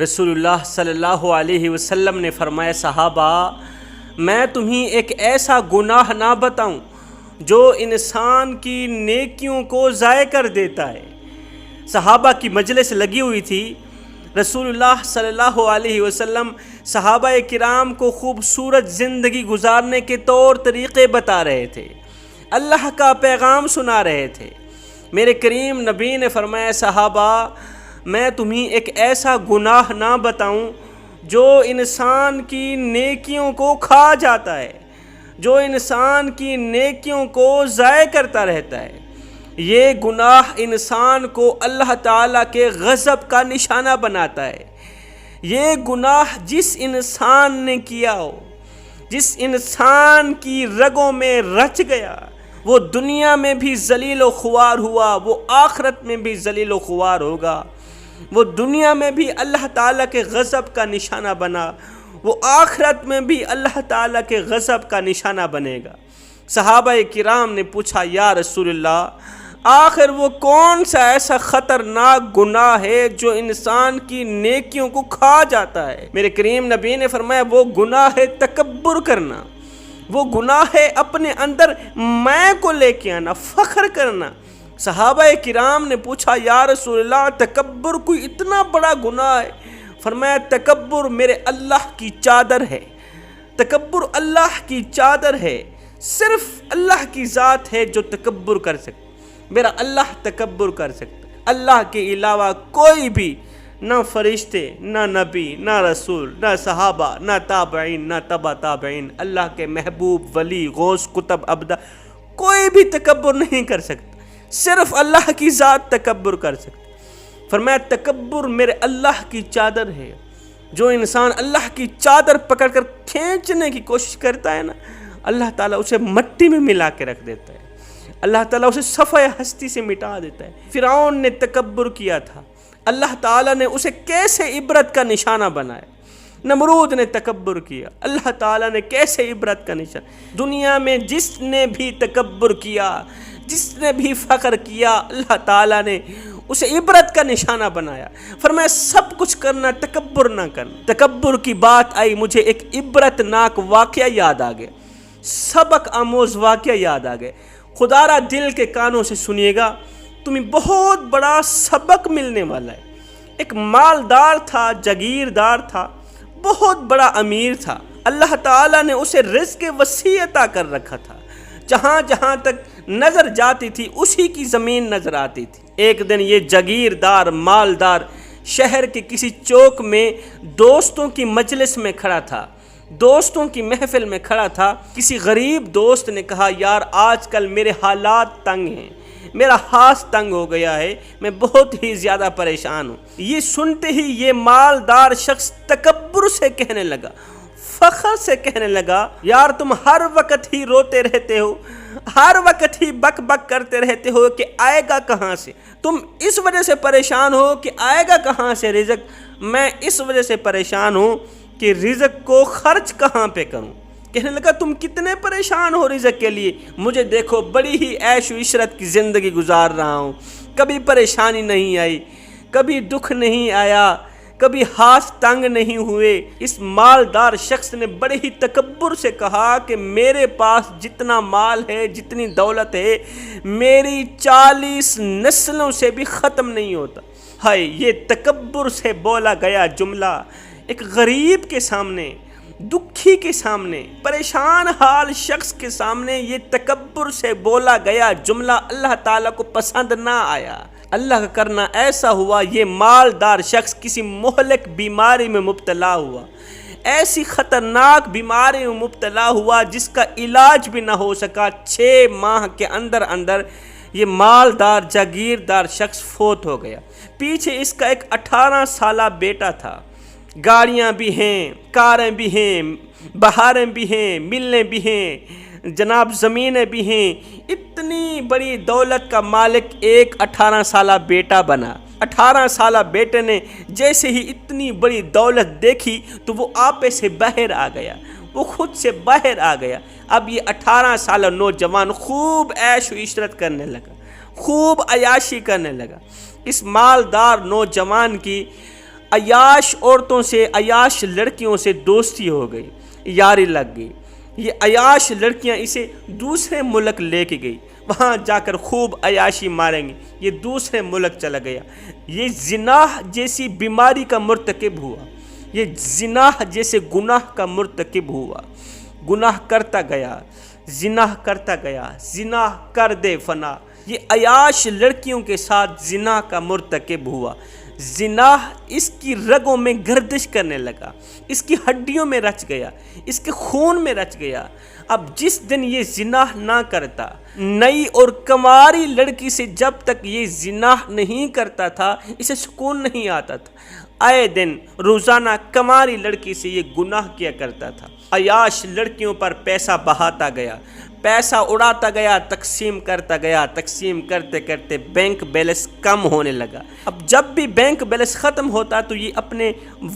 رسول اللہ صلی اللہ علیہ وسلم نے فرمایا صحابہ میں تمہیں ایک ایسا گناہ نہ بتاؤں جو انسان کی نیکیوں کو ضائع کر دیتا ہے۔ صحابہ کی مجلس لگی ہوئی تھی۔ رسول اللہ صلی اللہ علیہ وسلم صحابہ کرام کو خوبصورت زندگی گزارنے کے طور طریقے بتا رہے تھے، اللہ کا پیغام سنا رہے تھے۔ میرے کریم نبی نے فرمایا صحابہ میں تمہیں ایک ایسا گناہ نہ بتاؤں جو انسان کی نیکیوں کو کھا جاتا ہے، جو انسان کی نیکیوں کو ضائع کرتا رہتا ہے۔ یہ گناہ انسان کو اللہ تعالیٰ کے غضب کا نشانہ بناتا ہے۔ یہ گناہ جس انسان نے کیا ہو، جس انسان کی رگوں میں رچ گیا، وہ دنیا میں بھی ذلیل و خوار ہوا، وہ آخرت میں بھی ذلیل و خوار ہوگا۔ وہ دنیا میں بھی اللہ تعالیٰ کے غضب کا نشانہ بنا، وہ آخرت میں بھی اللہ تعالیٰ کے غضب کا نشانہ بنے گا۔ صحابہ کرام نے پوچھا یا رسول اللہ آخر وہ کون سا ایسا خطرناک گناہ ہے جو انسان کی نیکیوں کو کھا جاتا ہے؟ میرے کریم نبی نے فرمایا وہ گناہ ہے تکبر کرنا، وہ گناہ ہے اپنے اندر میں کو لے کے آنا، فخر کرنا۔ صحابہ کرام نے پوچھا یا رسول اللہ تکبر کوئی اتنا بڑا گناہ ہے؟ فرمایا تکبر میرے اللہ کی چادر ہے، تکبر اللہ کی چادر ہے، صرف اللہ کی ذات ہے جو تکبر کر سکتا، میرا اللہ تکبر کر سکتا، اللہ کے علاوہ کوئی بھی، نہ فرشتے، نہ نبی، نہ رسول، نہ صحابہ، نہ تابعین، نہ تبع تابعین، اللہ کے محبوب، ولی، غوث، قطب، ابدا، کوئی بھی تکبر نہیں کر سکتا، صرف اللہ کی ذات تکبر کر سکتا۔ فرمایا تکبر میرے اللہ کی چادر ہے، جو انسان اللہ کی چادر پکڑ کر کھینچنے کی کوشش کرتا ہے نا، اللہ تعالیٰ اسے مٹی میں ملا کے رکھ دیتا ہے، اللہ تعالیٰ اسے صفحہ ہستی سے مٹا دیتا ہے۔ فرعون نے تکبر کیا تھا، اللہ تعالیٰ نے اسے کیسے عبرت کا نشانہ بنایا۔ نمرود نے تکبر کیا، اللہ تعالیٰ نے کیسے عبرت کا نشانہ۔ دنیا میں جس نے بھی تکبر کیا، جس نے بھی فخر کیا، اللہ تعالیٰ نے اسے عبرت کا نشانہ بنایا۔ فرمایا سب کچھ کرنا، تکبر نہ کرنا۔ تکبر کی بات آئی، مجھے ایک عبرت ناک واقعہ یاد آ گیا، سبق آموز واقعہ یاد آ گیا۔ خدا را دل کے کانوں سے سنیے گا، تمہیں بہت بڑا سبق ملنے والا ہے۔ ایک مالدار تھا، جاگیردار تھا، بہت بڑا امیر تھا۔ اللہ تعالیٰ نے اسے رزق وسیع عطا کر رکھا تھا، جہاں جہاں تک نظر جاتی تھی اسی کی زمین نظر آتی تھی۔ ایک دن یہ جاگیردار مالدار شہر کے کسی چوک میں دوستوں کی مجلس میں کھڑا تھا، دوستوں کی محفل میں کھڑا تھا۔ کسی غریب دوست نے کہا یار آج کل میرے حالات تنگ ہیں، میرا ہاتھ تنگ ہو گیا ہے، میں بہت ہی زیادہ پریشان ہوں۔ یہ سنتے ہی یہ مالدار شخص تکبر سے کہنے لگا، فخر سے کہنے لگا یار تم ہر وقت ہی روتے رہتے ہو، ہر وقت ہی بک بک کرتے رہتے ہو کہ آئے گا کہاں سے، تم اس وجہ سے پریشان ہو کہ آئے گا کہاں سے رزق، میں اس وجہ سے پریشان ہوں کہ رزق کو خرچ کہاں پہ کروں۔ کہنے لگا تم کتنے پریشان ہو رزق کے لیے، مجھے دیکھو بڑی ہی عیش و عشرت کی زندگی گزار رہا ہوں، کبھی پریشانی نہیں آئی، کبھی دکھ نہیں آیا، کبھی ہاتھ تنگ نہیں ہوئے۔ اس مالدار شخص نے بڑے ہی تکبر سے کہا کہ میرے پاس جتنا مال ہے، جتنی دولت ہے، میری 40 نسلوں سے بھی ختم نہیں ہوتا۔ ہائے، یہ تکبر سے بولا گیا جملہ ایک غریب کے سامنے، دکھی کے سامنے، پریشان حال شخص کے سامنے یہ تکبر سے بولا گیا جملہ اللہ تعالیٰ کو پسند نہ آیا۔ اللہ کا کرنا ایسا ہوا، یہ مالدار شخص کسی مہلک بیماری میں مبتلا ہوا، ایسی خطرناک بیماری میں مبتلا ہوا جس کا علاج بھی نہ ہو سکا۔ 6 ماہ کے اندر اندر یہ مالدار جاگیردار شخص فوت ہو گیا۔ پیچھے اس کا ایک 18 سالہ بیٹا تھا۔ گاڑیاں بھی ہیں، کاریں بھی ہیں، بہاریں بھی ہیں، ملیں بھی ہیں، جناب زمینیں بھی ہیں، اتنی بڑی دولت کا مالک ایک 18 سالہ بیٹا بنا۔ 18 سالہ بیٹے نے جیسے ہی اتنی بڑی دولت دیکھی تو وہ آپے سے باہر آ گیا، وہ خود سے باہر آ گیا۔ اب یہ 18 سالہ نوجوان خوب عیش و عشرت کرنے لگا، خوب عیاشی کرنے لگا۔ اس مالدار نوجوان کی عیاش عورتوں سے، عیاش لڑکیوں سے دوستی ہو گئی، یاری لگ گئی۔ یہ عیاش لڑکیاں اسے دوسرے ملک لے کے گئی، وہاں جا کر خوب عیاشی ماریں گے، یہ دوسرے ملک چلا گیا۔ یہ زنا جیسی بیماری کا مرتکب ہوا، یہ زنا جیسے گناہ کا مرتکب ہوا، گناہ کرتا گیا، زنا کرتا گیا، زنا کر دے فنا۔ یہ عیاش لڑکیوں کے ساتھ زنا کا مرتکب ہوا، زنا اس کی رگوں میں گردش کرنے لگا، اس کی ہڈیوں میں رچ گیا، اس کے خون میں رچ گیا۔ اب جس دن یہ زنا نہ کرتا، نئی اور کنواری لڑکی سے جب تک یہ زنا نہیں کرتا تھا، اسے سکون نہیں آتا تھا۔ آئے دن روزانہ کنواری لڑکی سے یہ گناہ کیا کرتا تھا۔ عیاش لڑکیوں پر پیسہ بہاتا گیا، پیسہ اڑاتا گیا، تقسیم کرتا گیا، تقسیم کرتے کرتے بینک بیلنس کم ہونے لگا۔ اب جب بھی بینک بیلنس ختم ہوتا تو یہ اپنے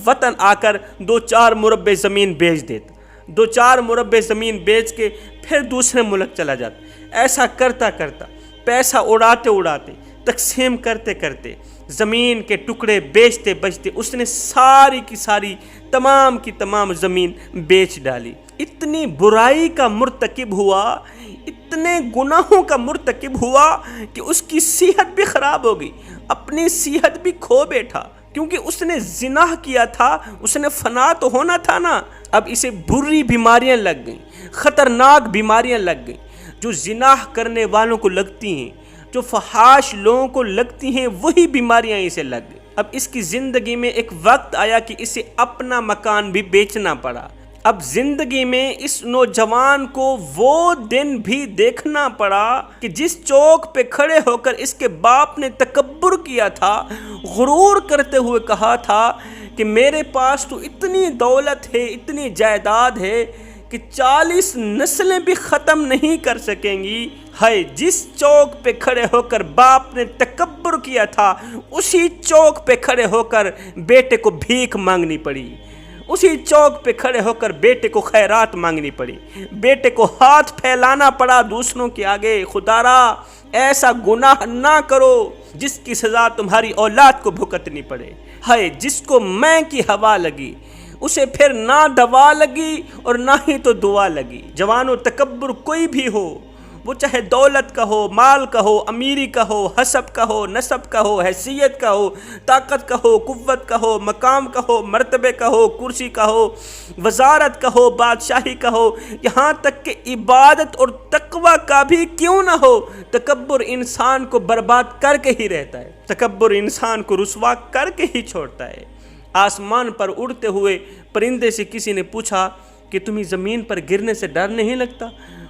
وطن آ کر 2-4 مربع زمین بیچ دیتا، 2-4 مربع زمین بیچ کے پھر دوسرے ملک چلا جاتا۔ ایسا کرتا کرتا، پیسہ اڑاتے اڑاتے، تقسیم کرتے کرتے، زمین کے ٹکڑے بیچتے بیچتے اس نے ساری کی ساری، تمام کی تمام زمین بیچ ڈالی۔ اتنی برائی کا مرتکب ہوا، اتنے گناہوں کا مرتکب ہوا کہ اس کی صحت بھی خراب ہو گئی، اپنی صحت بھی کھو بیٹھا، کیونکہ اس نے زنا کیا تھا، اس نے فنا تو ہونا تھا نا۔ اب اسے بری بیماریاں لگ گئیں، خطرناک بیماریاں لگ گئیں، جو زنا کرنے والوں کو لگتی ہیں، جو فحاش لوگوں کو لگتی ہیں، وہی بیماریاں اسے لگ گئیں۔ اب اس کی زندگی میں ایک وقت آیا کہ اسے اپنا مکان بھی بیچنا پڑا۔ اب زندگی میں اس نوجوان کو وہ دن بھی دیکھنا پڑا کہ جس چوک پہ کھڑے ہو کر اس کے باپ نے تکبر کیا تھا، غرور کرتے ہوئے کہا تھا کہ میرے پاس تو اتنی دولت ہے، اتنی جائیداد ہے کہ 40 نسلیں بھی ختم نہیں کر سکیں گی۔ ہے جس چوک پہ کھڑے ہو کر باپ نے تکبر کیا تھا، اسی چوک پہ کھڑے ہو کر بیٹے کو بھیک مانگنی پڑی، اسی چوک پہ کھڑے ہو کر بیٹے کو خیرات مانگنی پڑی، بیٹے کو ہاتھ پھیلانا پڑا دوسروں کے آگے۔ خدارا ایسا گناہ نہ کرو جس کی سزا تمہاری اولاد کو بھگتنی پڑے۔ ہے جس کو میں کی ہوا لگی، اسے پھر نہ دوا لگی اور نہ ہی تو دعا لگی۔ جوانو، تکبر کوئی بھی ہو، وہ چاہے دولت کا ہو، مال کا ہو، امیری کا ہو، حسب کا ہو، نسب کا ہو، حیثیت کا ہو، طاقت کا ہو، قوت کا ہو، مقام کا ہو، مرتبے کا ہو، کرسی کا ہو، وزارت کا ہو، بادشاہی کا ہو، یہاں تک کہ عبادت اور تقوی کا بھی کیوں نہ ہو، تکبر انسان کو برباد کر کے ہی رہتا ہے، تکبر انسان کو رسوا کر کے ہی چھوڑتا ہے۔ آسمان پر اڑتے ہوئے پرندے سے کسی نے پوچھا کہ تمہیں زمین پر گرنے سے ڈر نہیں لگتا؟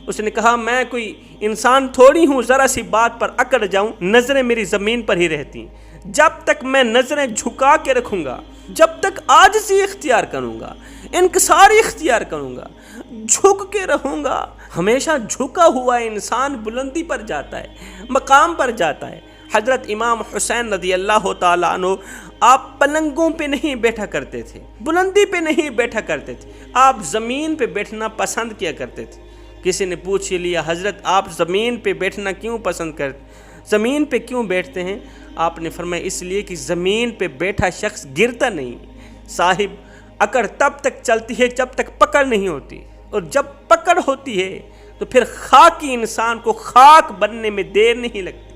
اس نے کہا میں کوئی انسان تھوڑی ہوں، ذرا سی بات پر اکڑ جاؤں، نظریں میری زمین پر ہی رہتی ہیں۔ جب تک میں نظریں جھکا کے رکھوں گا، جب تک عاجزی اختیار کروں گا، انکساری اختیار کروں گا، جھک کے رہوں گا، ہمیشہ جھکا ہوا انسان بلندی پر جاتا ہے، مقام پر جاتا ہے۔ حضرت امام حسین رضی اللہ تعالیٰ عنہ آپ پلنگوں پہ نہیں بیٹھا کرتے تھے، بلندی پہ نہیں بیٹھا کرتے تھے، آپ زمین پہ بیٹھنا پسند کیا کرتے تھے۔ کسی نے پوچھ لیا حضرت آپ زمین پہ بیٹھنا کیوں پسند کرتے، زمین پہ کیوں بیٹھتے ہیں؟ آپ نے فرمایا اس لیے کہ زمین پہ بیٹھا شخص گرتا نہیں۔ صاحب، اکڑ تب تک چلتی ہے جب تک پکڑ نہیں ہوتی، اور جب پکڑ ہوتی ہے تو پھر خاکی انسان کو خاک بننے میں دیر نہیں لگتی۔